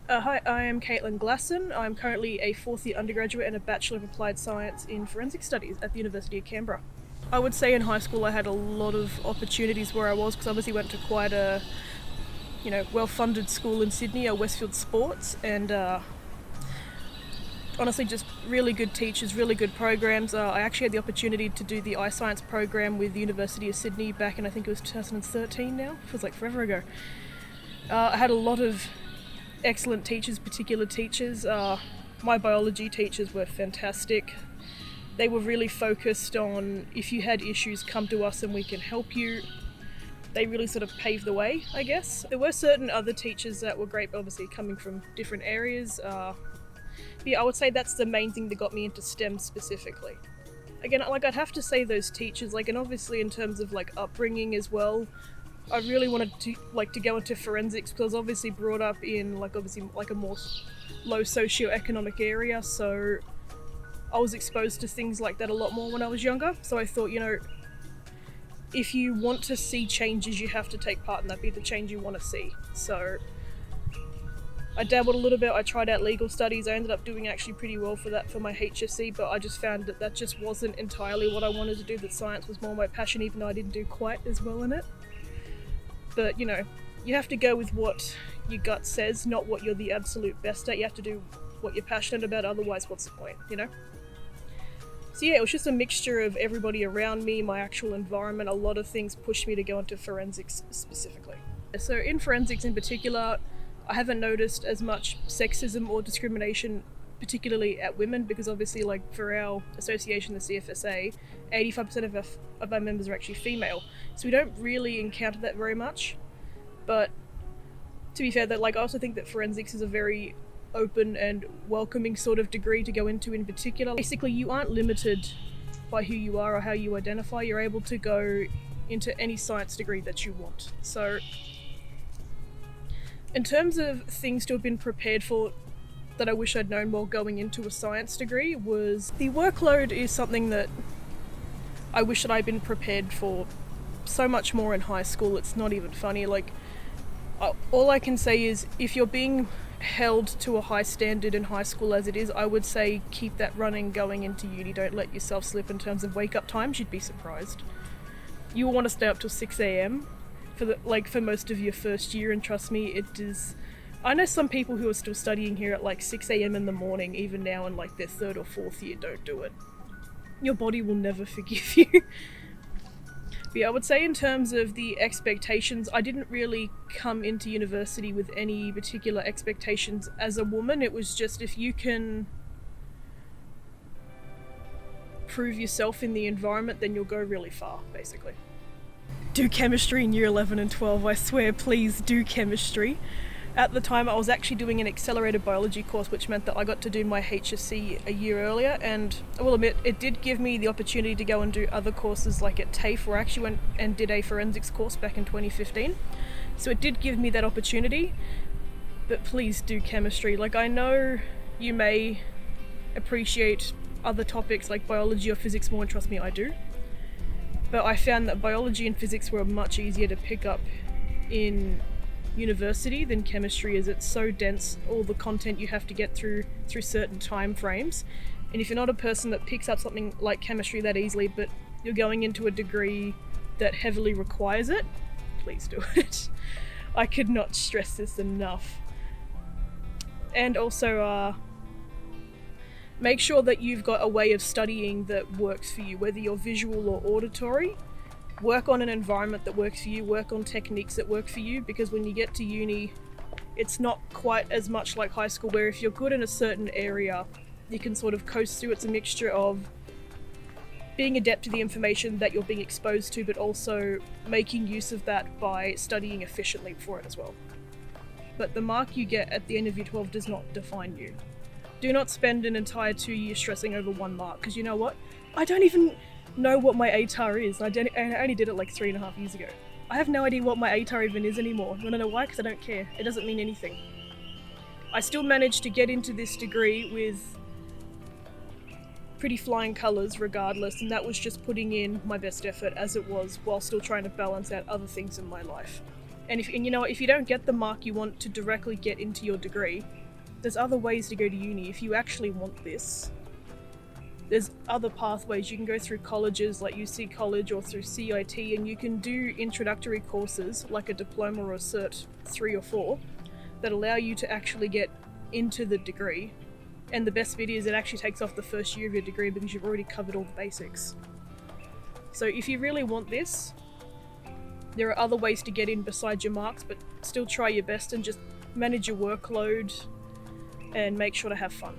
Hi, I am Caitlyn Glasson. I'm currently a fourth year undergraduate and a Bachelor of Applied Science in Forensic Studies at the University of Canberra. I would say in high school I had a lot of opportunities where I was, because I obviously went to quite a well-funded school in Sydney, Westfield Sports, and honestly just really good teachers, really good programs. I actually had the opportunity to do the iScience program with the University of Sydney back in, I think it was 2013 now, feels like forever ago. I had a lot of excellent teachers, particular teachers. My biology teachers were fantastic. They were really focused on, if you had issues, come to us and we can help you. They really sort of paved the way, I guess. There were certain other teachers that were great, obviously coming from different areas. Yeah, I would say that's the main thing that got me into STEM specifically. Again, I'd have to say those teachers, and obviously in terms of upbringing as well, I really wanted to go into forensics because I was obviously brought up in a more low socioeconomic area, so I was exposed to things like that a lot more when I was younger. So I thought, if you want to see changes, you have to take part in that, be the change you want to see. So I dabbled a little bit. I tried out legal studies. I ended up doing actually pretty well for that for my HSC, but I just found that just wasn't entirely what I wanted to do, that science was more my passion, even though I didn't do quite as well in it. But, you have to go with what your gut says, not what you're the absolute best at. You have to do what you're passionate about, otherwise what's the point, So yeah, it was just a mixture of everybody around me, my actual environment. A lot of things pushed me to go into forensics specifically. So in forensics in particular, I haven't noticed as much sexism or discrimination, particularly at women, because obviously for our association, the CFSA, 85% of our members are actually female, so we don't really encounter that very much. But to be fair, that I also think that forensics is a very open and welcoming sort of degree to go into in particular. Basically, you aren't limited by who you are or how you identify. You're able to go into any science degree that you want. So in terms of things to have been prepared for that I wish I'd known while going into a science degree, was the workload is something that I wish that I'd been prepared for so much more in high school. It's not even funny. All I can say is, if you're being held to a high standard in high school as it is, I would say keep that running going into uni. Don't let yourself slip in terms of wake up times. You'd be surprised. You will want to stay up till 6 a.m. for most of your first year, and trust me, it is. I know some people who are still studying here at 6 a.m. in the morning, even now in their third or fourth year. Don't do it. Your body will never forgive you. But yeah, I would say in terms of the expectations, I didn't really come into university with any particular expectations as a woman. It was just, if you can prove yourself in the environment, then you'll go really far, basically. Do chemistry in year 11 and 12, I swear, please do chemistry. At the time, I was actually doing an accelerated biology course, which meant that I got to do my HSC a year earlier, and I will admit, it did give me the opportunity to go and do other courses at TAFE, where I actually went and did a forensics course back in 2015. So it did give me that opportunity, but please do chemistry. I know you may appreciate other topics like biology or physics more, and trust me, I do. But I found that biology and physics were much easier to pick up in university than chemistry is. It's so dense, all the content you have to get through certain time frames, and if you're not a person that picks up something like chemistry that easily, but you're going into a degree that heavily requires it, please do it. I could not stress this enough. And also make sure that you've got a way of studying that works for you, whether you're visual or auditory. Work on an environment that works for you, work on techniques that work for you, because when you get to uni, it's not quite as much like high school, where if you're good in a certain area, you can sort of coast through. It's a mixture of being adept to the information that you're being exposed to, but also making use of that by studying efficiently for it as well. But the mark you get at the end of year 12 does not define you. Do not spend an entire 2 years stressing over one mark, because you know what? I don't even know what my ATAR is. I only did it 3.5 years ago. I have no idea what my ATAR even is anymore. You wanna know why? Because I don't care. It doesn't mean anything. I still managed to get into this degree with pretty flying colours regardless, and that was just putting in my best effort as it was, while still trying to balance out other things in my life. And if you don't get the mark you want to directly get into your degree, there's other ways to go to uni. If you actually want this, there's other pathways. You can go through colleges like UC College or through CIT, and you can do introductory courses like a diploma or a Cert 3 or 4 that allow you to actually get into the degree. And the best bit is it actually takes off the first year of your degree because you've already covered all the basics. So if you really want this, there are other ways to get in besides your marks, but still try your best and just manage your workload and make sure to have fun.